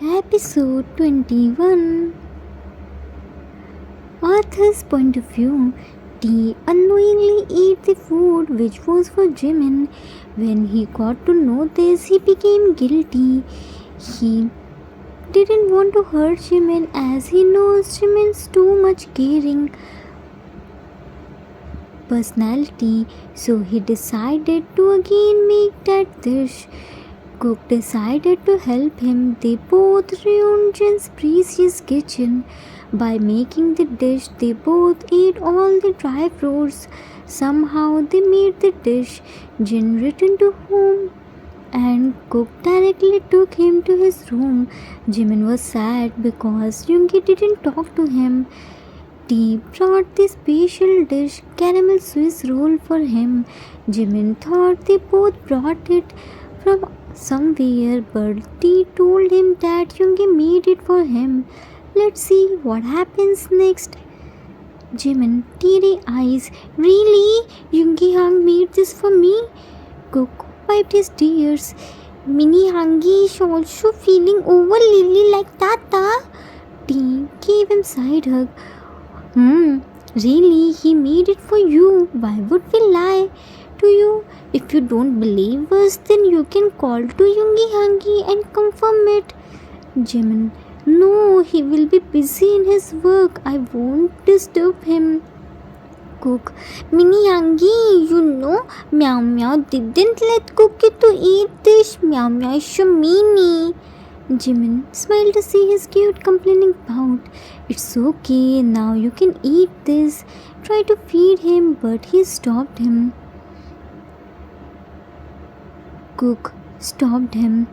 Episode 21. Arthur's point of view. T unknowingly ate the food which was for Jimin. When he got to know this, he became guilty. He didn't want to hurt Jimin as he knows Jimin's too much caring personality, so he decided to again make that dish. Cook decided to help him. They both ruined Jin's precious kitchen. By making the dish, they both ate all the dry fruits. Somehow they made the dish. Jin returned to home and Cook directly took him to his room. Jimin was sad because Yoongi didn't talk to him. T brought the special dish, caramel Swiss roll, for him. Jimin thought they both brought it from somewhere, but T told him that Yoongi made it for him. Let's see what happens next. Jimin, teary eyes. Really? Yoongi Hang made this for me? Cook wiped his tears. Mini Hangi is also feeling over Lily like Tata. T gave him side hug. Really? He made it for you. Why would we lie to you? If you don't believe us, then you can call to Yoongi Hangi and confirm it. Jimin, no, he will be busy in his work. I won't disturb him. Cook, Mini Hangi, you know, Meow Meow didn't let Cookie to eat this. Meow Meow is so meanie. Jimin smiled to see his cute complaining pout. It's okay, now you can eat this. Try to feed him, but he stopped him. Cook stopped him.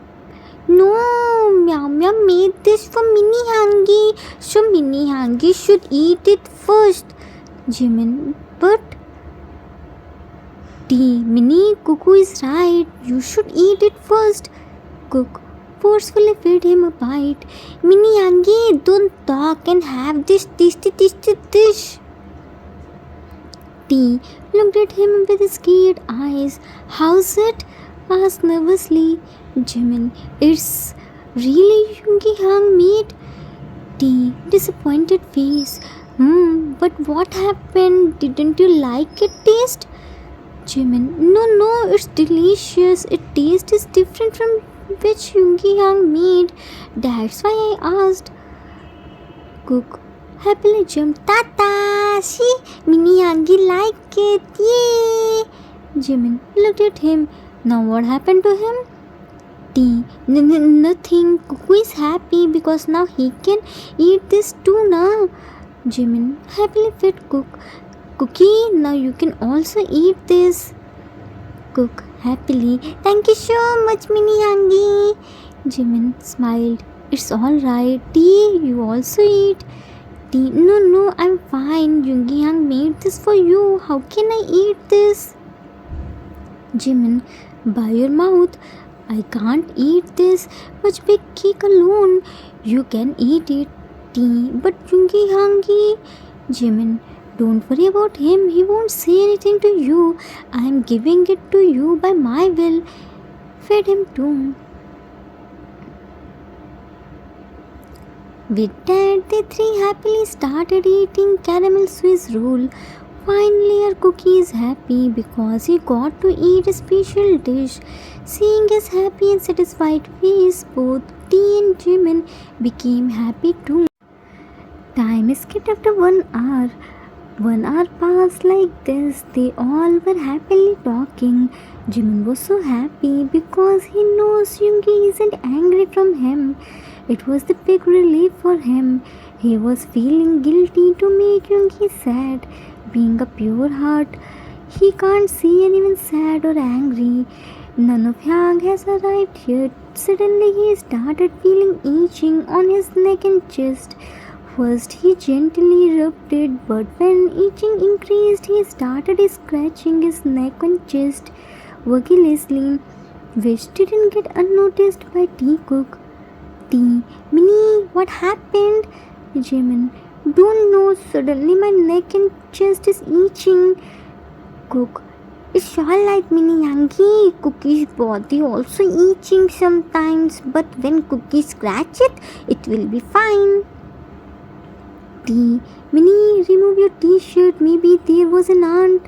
No, Meow Meow made this for Mini Hangi, so Mini Hangi should eat it first. Jimin, but Mini, Cuckoo is right. You should eat it first. Cook forcefully fed him a bite. Mini Hangi, don't talk and have this tasty dish. T looked at him with scared eyes. How's it? Asked nervously. Jimin, it's really Yoongi Hang made. T disappointed face. But what happened? Didn't you like it taste? Jimin, no, it's delicious. It taste is different from which Yoongi Hang made. That's why I asked. Cook happily jumped. Tata, see, Mini Hangi like it. Yay! Jimin looked at him. Now what happened to him? T. Nothing. Cuckoo is happy because now he can eat this too now. Jimin happily fed Cook. Cookie, now you can also eat this. Cook happily. Thank you so much, Mini Hangi. Jimin smiled. It's alright. T, you also eat. T, no, I'm fine. Yoongi Hang made this for you. How can I eat this? Jimin, by your mouth. I can't eat this much big cake alone. You can eat it. T, but Yoongi Hangi. Jimin, don't worry about him. He won't say anything to you. I am giving it to you by my will. Fed him too. With that, the three happily started eating caramel Swiss roll. Finally, our Cookie is happy because he got to eat a special dish. Seeing his happy and satisfied face, both T and Jimin became happy too. Time skipped after 1 hour. 1 hour passed like this. They all were happily talking. Jimin was so happy because he knows Yoongi isn't angry from him. It was the big relief for him. He was feeling guilty to make Yoongi sad. Being a pure heart, he can't see anyone sad or angry. None of Yang has arrived yet. Suddenly he started feeling itching on his neck and chest. First he gently rubbed it, but when itching increased, he started scratching his neck and chest vigorously, which didn't get unnoticed by T. Cook. T, Mini, what happened? Jimin, don't know. Suddenly my neck and chest is itching. Cook, It's alright, Mini Yankee. Cookie's body also itching sometimes, but when Cookie scratch it, it will be fine. T. Mini, remove your t-shirt. Maybe there was an ant.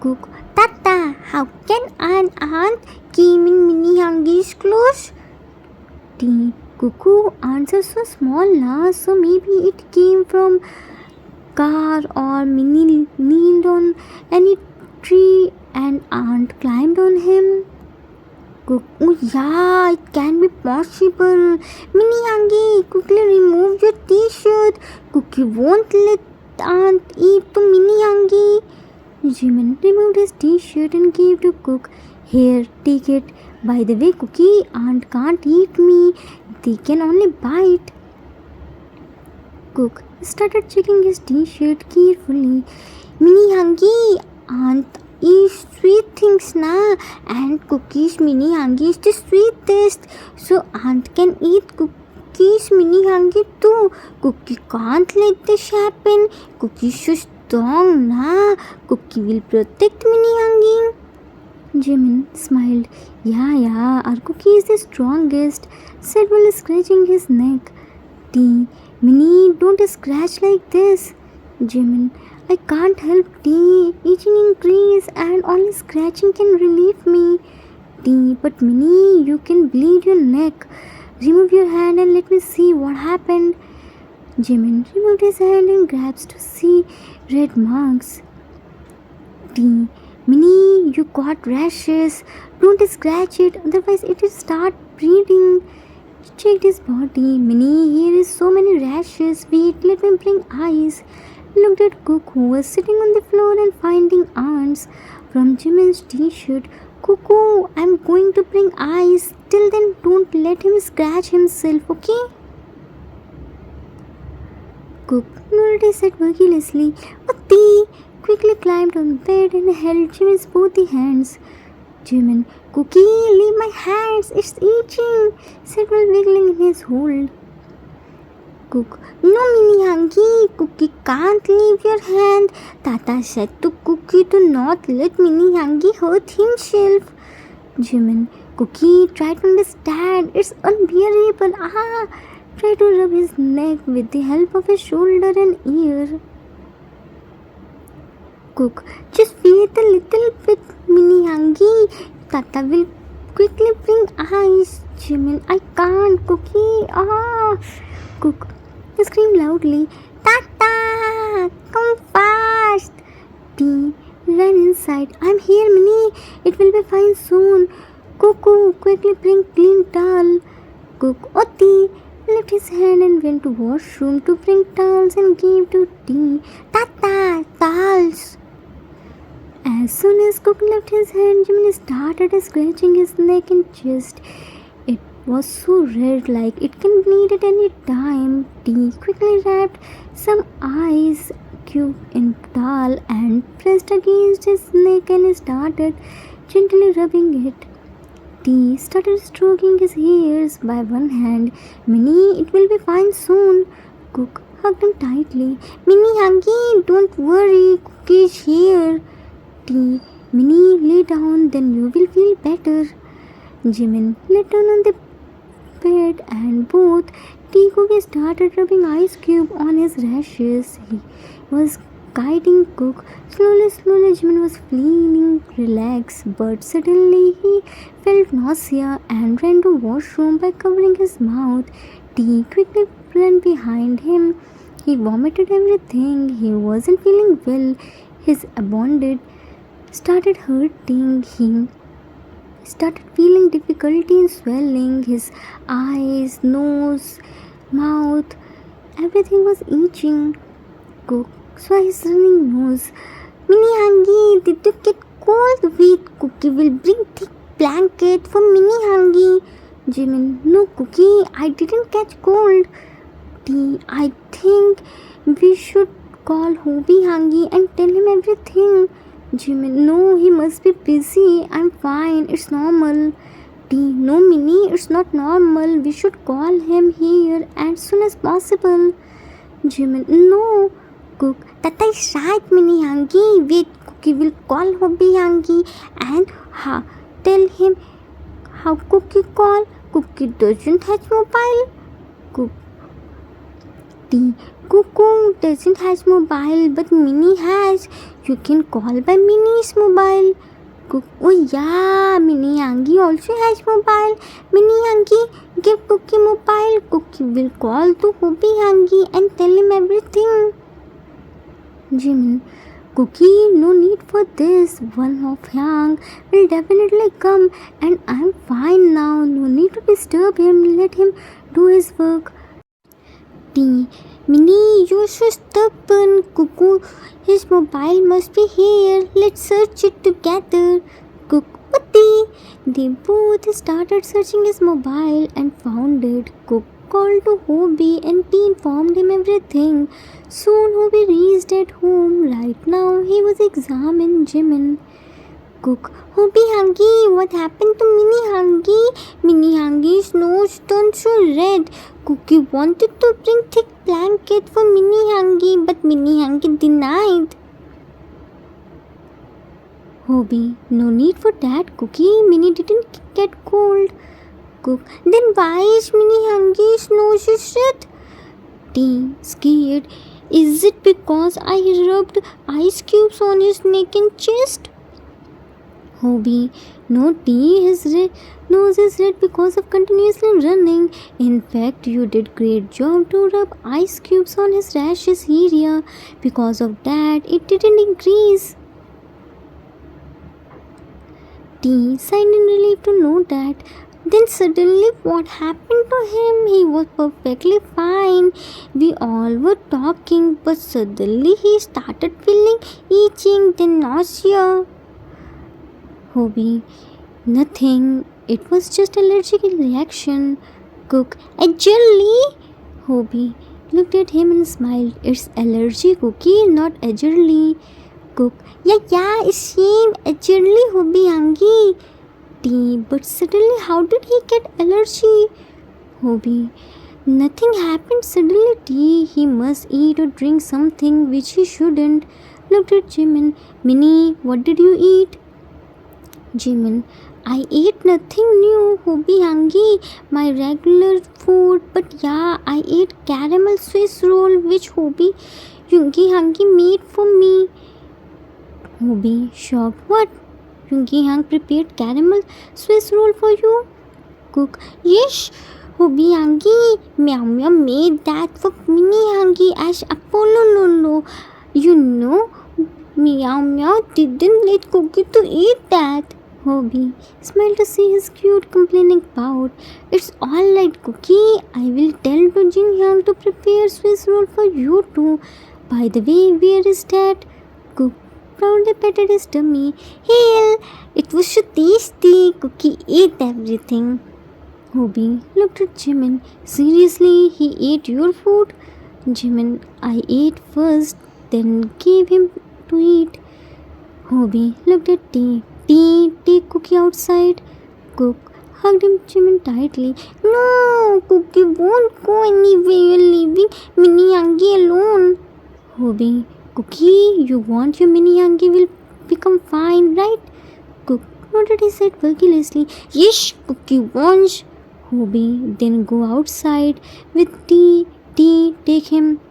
Cook. Tata, how can an ant came in Mini Yankee's clothes? T. Cuckoo, ants are so small now, so maybe it came from car or Mini kneeled on any tree and ant climbed on him. Cook, oh yeah, it can be possible. Mini Yangi, quickly remove your t-shirt. Cookie won't let ant eat to Mini Yangi. Jimin removed his t-shirt and gave to Cook. Here, take it. By the way, Cookie, ant can't eat me. They can only bite. Cook started checking his t-shirt carefully. Mini Yangi, ant eats sweet things na, and Cookie's Mini Yangi is the sweetest. So ant can eat Cookie's Mini Yangi too. Cookie can't let this happen. Cookie is so strong na. Cookie will protect Mini Yangi. Jimin smiled. Yeah, our Cookie is the strongest, said while scratching his neck. T. Mini, don't scratch like this. Jimin, I can't help T. Itching increase and only scratching can relieve me. T. But Mini, you can bleed your neck. Remove your hand and let me see what happened. Jimin removed his hand and grabs to see red marks. T. Mini, you got rashes. Don't scratch it, otherwise it will start bleeding. Checked his body. Mini, here is so many rashes. Wait, let me bring ice. Looked at Cook, who was sitting on the floor and finding ants from Jimin's t-shirt. Cuckoo, I'm going to bring ice. Till then, don't let him scratch himself, okay? Cook nodded his head vigorously. Atti quickly climbed on the bed and held Jimin's both hands. Jimin, Cookie, leave my hands, it's itching, said while wiggling in his hold. Cook, no Mini Yangi, Cookie can't leave your hand. Tata said to Cookie to not let Mini Yangi hurt himself. Jimin, Cookie, try to understand, it's unbearable. Try to rub his neck with the help of his shoulder and ear. Cook, just wait a little bit, Mini Yangi. Tata will quickly bring ice. Jimin, I can't, Cookie. Cook screamed loudly. Tata, come fast. T ran inside. I'm here, Mini. It will be fine soon. Cuckoo, quickly bring clean towel. Cook, Oti left his hand and went to washroom to bring towels and gave to T. Tata, towels. As soon as Cook left his hand, Jimin started scratching his neck and chest. It was so red, like it can bleed at any time. T quickly wrapped some ice cube in towel and pressed against his neck and started gently rubbing it. T started stroking his hairs by one hand. Mini, it will be fine soon. Cook hugged him tightly. Mini Yangi, don't worry, Cookie is here. T. Mini, lay down, then you will feel better. Jimin lay down on the bed and both T. Cookie started rubbing ice cube on his rashes. He was guiding Cook. Slowly, Jimin was feeling relaxed, but suddenly he felt nausea and ran to washroom by covering his mouth. T. quickly ran behind him. He vomited everything. He wasn't feeling well. His abdomen started hurting. He started feeling difficulty in swelling. His eyes, nose, mouth, everything was itching. Cook saw his running nose. Mini Hangi, did you get cold? Wait, Cookie will bring thick blanket for Mini Hangi. Jimin, no Cookie, I didn't catch cold. T, I think we should call Hobie Hangi and tell him everything. Jimin, no, he must be busy. I'm fine, it's normal. T, no Mini, it's not normal. We should call him here as soon as possible. Jimin, no. Cook, Tata is right, Mini Hangi. Wait, Cookie will call Hobby Hangi and tell him how Cookie call. Cookie doesn't have mobile. The Cuckoo doesn't has mobile, but Minnie has. You can call by Minnie's mobile. Oh yeah, Minnie Hangi also has mobile. Minnie Hangi give Cookie mobile. Cookie will call to Hobby Hangi and tell him everything. Jimin, Cookie, no need for this. One of Yang will definitely come, and I'm fine now. No need to disturb him. Let him do his work. Minnie, you're so stubborn. Cuckoo, his mobile must be here. Let's search it together. Cuckoo, they both started searching his mobile and found it. Cook called to Hobby and T informed him everything. Soon Hobby reached at home. Right now he was examining Jimin. Hobby Hangi, what happened to Minnie Hangi? Minnie Hangi's nose turned so red. Cookie wanted to bring thick blanket for Minnie Hangi, but Minnie Hangi denied. Hobby, no need for that, Cookie. Minnie didn't get cold. Then why is Minnie Hangi's nose is red? T, scared. Is it because I rubbed ice cubes on his neck and chest? Hobby, no, T, his nose is red because of continuously running. In fact, you did great job to rub ice cubes on his rashes area. Because of that, it didn't increase. T sighed in relief to know that. Then suddenly what happened to him? He was perfectly fine. We all were talking, but suddenly he started feeling itching, then nausea. Hobby, nothing. It was just allergic reaction. A jelly? Hobby looked at him and smiled. It's allergy, Cookie, not a jelly. Yeah, it's same. A jelly, Hobby Hangi. T, but suddenly how did he get allergy? Hobby, nothing happened suddenly, T. He must eat or drink something which he shouldn't. Looked at Jimin. Minnie, what did you eat? Jimin, I ate nothing new, Hobby Hangi, my regular food, but yeah, I ate caramel Swiss roll which Hobby Hangi made for me. Hobby shocked. What? Yungi Hang prepared caramel Swiss roll for you? Yes, Hobby Hangi, Meow Meow made that for Minnie Hangi as Apollo Lolo. You know, Meow Meow didn't let Cookie to eat that. Hobby smiled to see his cute complaining pout. It's all right, Cookie. I will tell to Jin Hyang to prepare Swiss roll for you too. By the way, where is that? Cook proudly patted his tummy. Hail! It was so tasty. Cookie ate everything. Hobby looked at Jimin. Seriously, he ate your food? Jimin, I ate first, then gave him to eat. Hobby looked at T. Take Cookie outside. Cook hugged him Jimin tightly. No, Cookie won't go anywhere. You're leaving Minnie Hangi alone. Hobby, Cookie, you want your Minnie Hangi will become fine, right? Cook nodded his head vigorously. Yes, Cookie wants. Hobby, then go outside with T. Take him.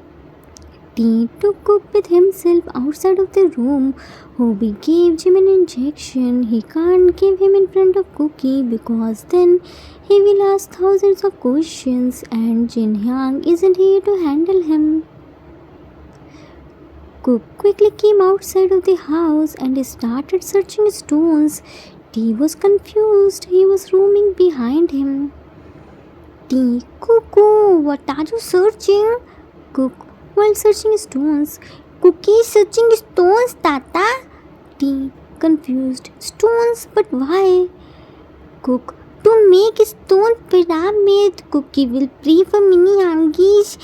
T took Cook with himself outside of the room. Hobby gave Jim an injection. He can't give him in front of Cookie because then he will ask thousands of questions and Jin Hyang isn't here to handle him. Cook quickly came outside of the house and started searching stones. T was confused. He was roaming behind him. T, Cuckoo, what are you searching? Cook, while searching stones. Cookie searching stones, Tata? T, confused. Stones, but why? Cook, to make a stone pyramid. Cookie will pray for Minnie Hangi's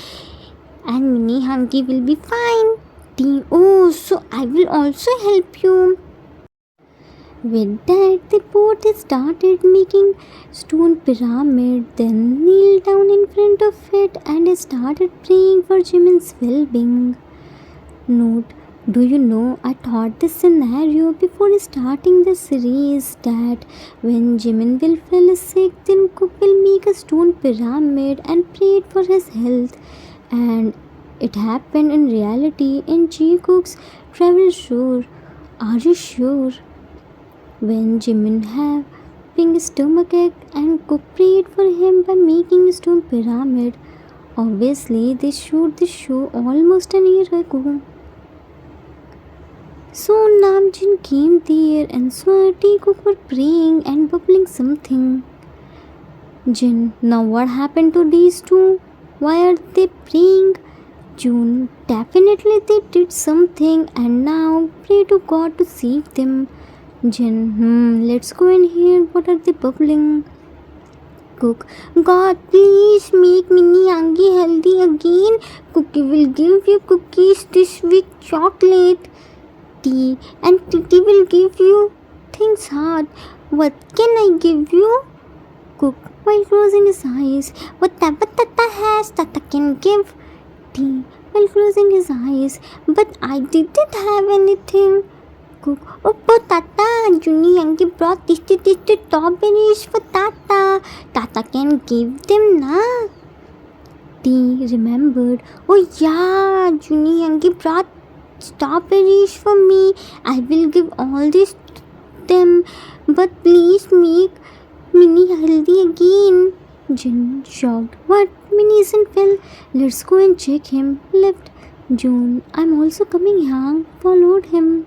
and Minnie Hangi will be fine. T, oh, so I will also help you. With that, they both started making stone pyramid, then kneeled down in front of it and started praying for Jimin's well-being. Note: Do you know, I thought this scenario before starting the series that when Jimin will fell sick, then Cook will make a stone pyramid and prayed for his health. And it happened in reality in G Cook's travel show. Are you sure? When Jimin having stomachache and Cook prayed for him by making a stone pyramid. Obviously, they shot this show almost an year ago. So Namjoon came there and saw Cook were praying and bubbling something. Jin, now what happened to these two? Why are they praying? June, definitely they did something and now pray to God to save them. Jin, let's go in here. What are they bubbling? Cook, God, please make Minnie Angie healthy again. Cookie will give you cookies this week, chocolate. Tea, and Titi will give you things hard. What can I give you? Cook, while closing his eyes. Whatever Tata has, Tata can give. Tea, while closing his eyes. But I didn't have anything. Cook, oh, but Tata, Juni Angie brought this strawberries for Tata. Tata can give them, na? Tea remembered. Oh yeah, Juni Angie brought strawberries for me. I will give all this to them, but please make Minnie healthy again. Jin shocked. What? Minnie isn't well. Let's go and check him. Left. June, I'm also coming. Yang followed him.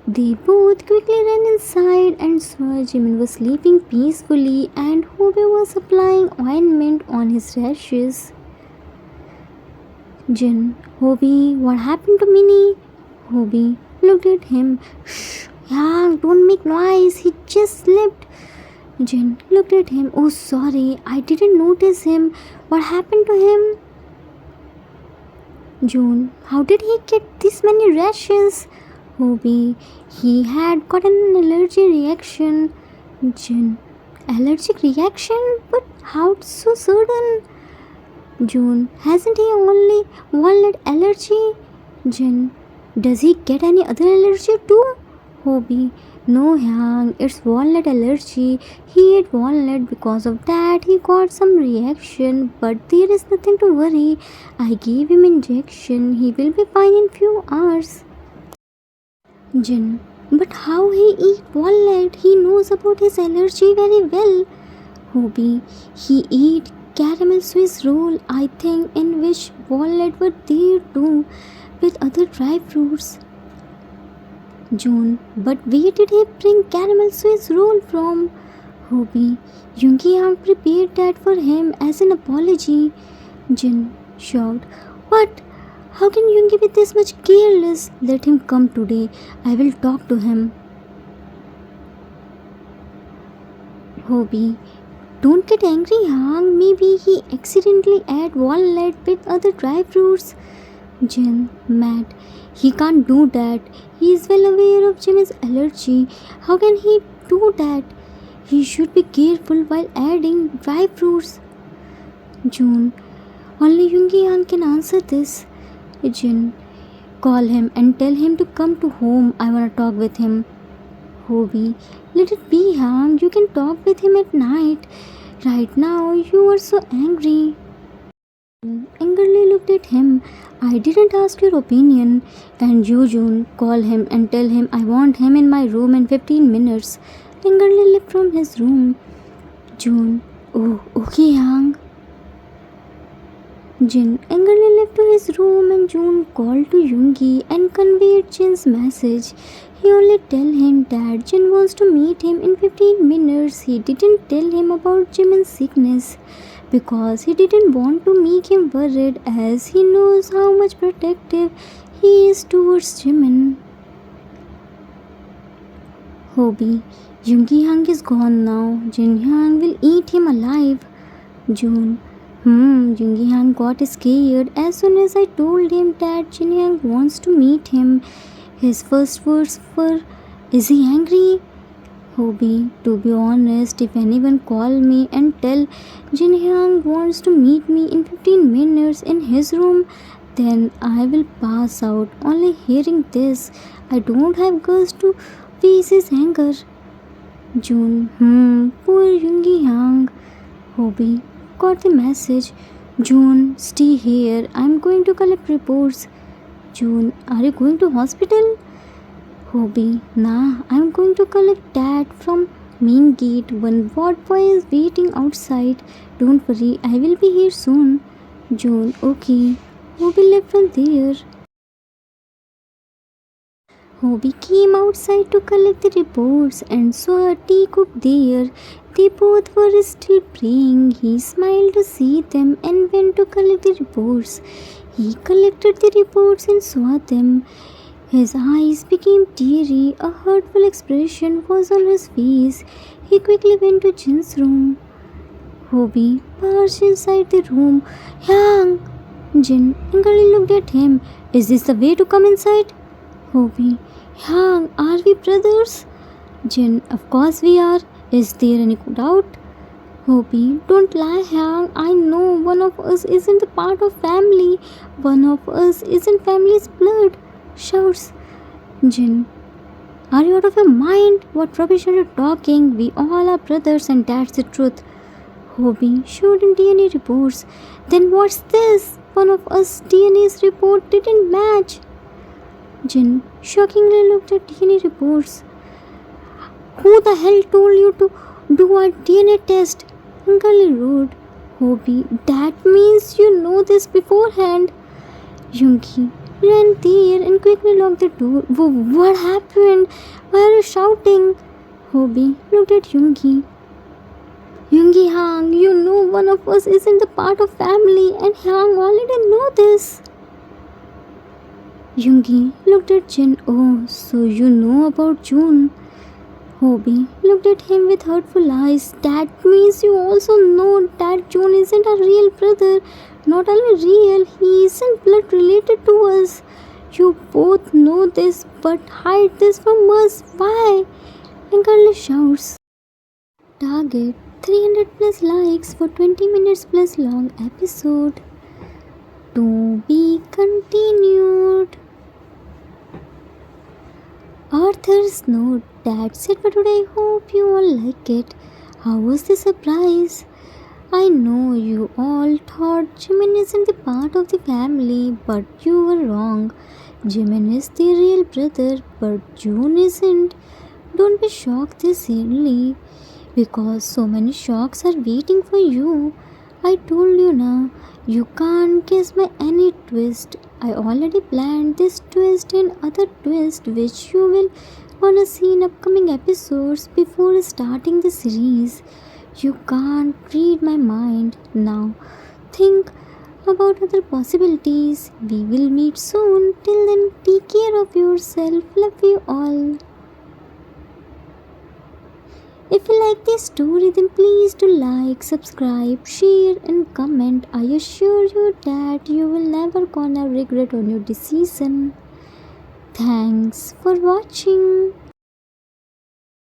They both quickly ran inside and saw Jimin was sleeping peacefully and Hobe was applying ointment on his rashes. Jin, Hobie, what happened to Minnie? Hobie looked at him. Shh, Yang, don't make noise. He just slept. Jin looked at him. Oh, sorry, I didn't notice him. What happened to him? June, how did he get this many rashes? Hobie, he had got an allergy reaction. Jin, allergic reaction? But how so sudden? June, hasn't he only walnut allergy? Jin, does he get any other allergy too? Hobie, no Yang, it's walnut allergy. He ate walnut, because of that he got some reaction, but there is nothing to worry. I gave him injection, he will be fine in few hours. Jin, but how he eat walnut? He knows about his allergy very well. Hobie, he ate caramel Swiss roll, I think, in which walnut were there too, with other dry fruits. June, but where did he bring caramel Swiss roll from? Hobie, Yoongi Yang prepared that for him as an apology. Jin, shocked. What? How can Yoongi be this much careless? Let him come today. I will talk to him. Hobie, don't get angry, Yang. Maybe he accidentally ate walnut with other dry fruits. Jin, mad. He can't do that. He is well aware of Jimin's allergy. How can he do that? He should be careful while adding dry fruits. June, only Yoongi Yang can answer this. Jin, call him and tell him to come to home. I wanna talk with him. Hobie, let it be, Yang. You can talk with him at night. Right now, you are so angry. Angrily looked at him. I didn't ask your opinion. And you, June, call him and tell him I want him in my room in 15 minutes. Angrily left from his room. June, oh, okay, Yang. Jin angrily left to his room and June called to Yoongi and conveyed Jin's message. He only tell him that Jin wants to meet him in 15 minutes. He didn't tell him about Jimin's sickness because he didn't want to make him worried, as he knows how much protective he is towards Jimin. Hobie, Yoongi Yang is gone now. Jin Yang will eat him alive. June, Yoongi Yang got scared as soon as I told him that Jin Yang wants to meet him. His first words were, is he angry? Hobie, to be honest, if anyone call me and tell Jin Yang wants to meet me in 15 minutes in his room, Then I will pass out. Only hearing this, I don't have guts to face his anger. June, poor Yoongi Yang. Hobie got the message. June, stay here. I'm going to collect reports. June, are you going to hospital? Hobie, nah, I'm going to collect dad from main gate. One ward boy is waiting outside. Don't worry, I will be here soon. June, okay. Hobie left from there. Hobie came outside to collect the reports and saw a teacup there. They both were still praying. He smiled to see them and went to collect the reports. He collected the reports and saw them. His eyes became teary. A hurtful expression was on his face. He quickly went to Jin's room. Hobie passed inside the room. Yang! Jin angrily looked at him. Is this the way to come inside? Hobie. Yang, are we brothers? Jin, of course we are. Is there any doubt? Hobie, don't lie, Yang. I know one of us isn't a part of family. One of us isn't family's blood. Shouts Jin. Are you out of your mind? What rubbish are you talking? We all are brothers and that's the truth. Hobie showed him DNA reports. Then what's this? One of us DNA's report didn't match. Jin shockingly looked at DNA reports. Who the hell told you to do a DNA test? Angrily roared Hobie. That means you know this beforehand. Yoongi ran there and quickly locked the door. What happened? Why are you shouting? Hobie looked at Yoongi. Yoongi Hang, you know one of us isn't a part of family and Hang already know this. Yoongi looked at Jin. Oh, so you know about June. Hobie looked at him with hurtful eyes. That means you also know that June isn't a real brother. Not only real, he isn't blood related to us. You both know this but hide this from us. Why? Angrily shouts. Target 300 plus likes for 20 minutes plus long episode. To be continued. Author's note. That's it for today. Hope you all like it. How was the surprise? I know you all thought Jimin isn't the part of the family, but you were wrong. Jimin is the real brother, but June isn't. Don't be shocked this early, because so many shocks are waiting for you. I told you now, you can't guess my any twist. I already planned this twist and other twist which you will gonna see in upcoming episodes before starting the series. You can't read my mind now. Think about other possibilities. We will meet soon. Till then, take care of yourself. Love you all. If you like this story, then please do like, subscribe, share and comment. I assure you that you will never gonna regret on your decision. Thanks for watching.